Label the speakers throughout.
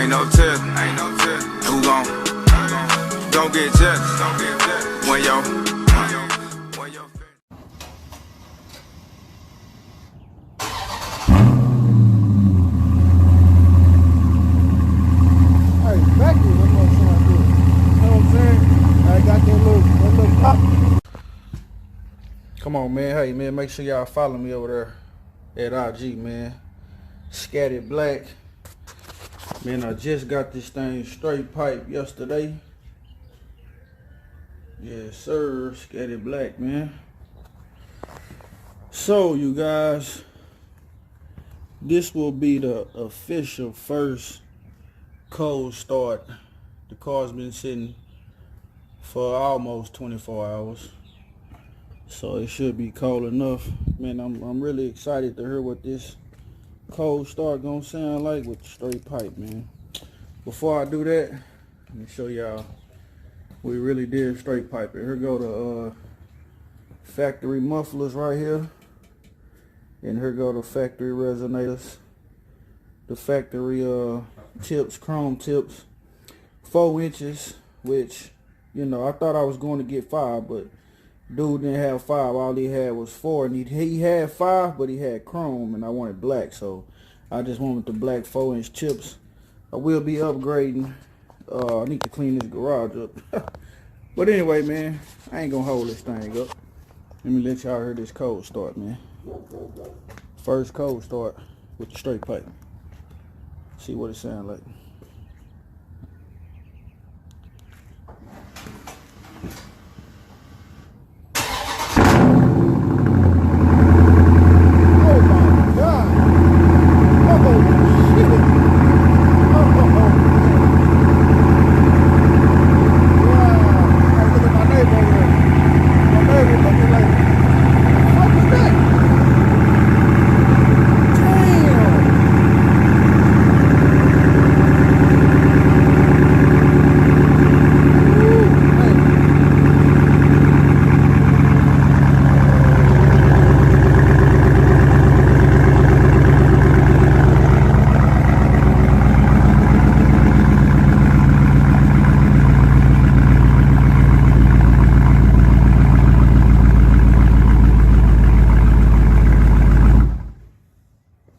Speaker 1: Ain't no test, who gon' don't get jealous when yo.
Speaker 2: Hey, back here, that's what I'm trying to do. You know what I'm saying? I got that little pop. Come on, man. Hey, man, make sure y'all follow me over there at IG, man. Scattered Black. Man, I just got this thing straight pipe yesterday. Yes, sir. Scattered Black, man. So, you guys, this will be the official first cold start. The car's been sitting for almost 24 hours. So it should be cold enough. Man, I'm really excited to hear what this cold start gonna sound like with straight pipe, man. Before I do that, let me show y'all. We really did straight pipe it. Here go the factory mufflers right here. And here go the factory resonators. The factory tips, chrome tips. 4 inches, which, you know, I thought I was going to get 5, but dude didn't have 5. All he had was 4, and he had 5, but he had chrome, and I wanted black, so I just went with the black 4-inch tips. I will be upgrading. I need to clean this garage up. But anyway, man, I ain't gonna hold this thing up. Let me let y'all hear this cold start, man. First cold start with the straight pipe. See what it sounds like.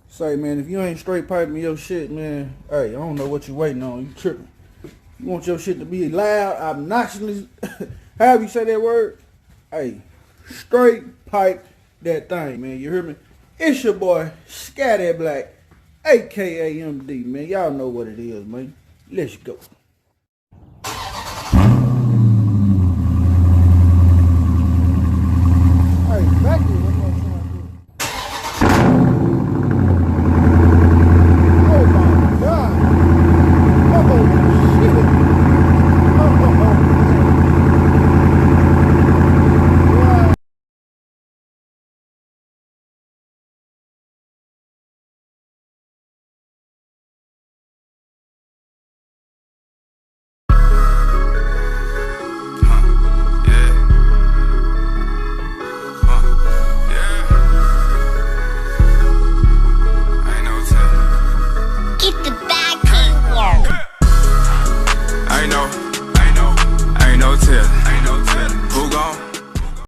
Speaker 2: Say, man, if you ain't straight piping your shit, man, hey, I don't know what you waiting on. You tripping. You want your shit to be loud, obnoxious, however you say that word. Hey, straight pipe that thing, man. You hear me? It's your boy, Scattered Black, a.k.a. MD, man. Y'all know what it is, man. Let's go. Hey, back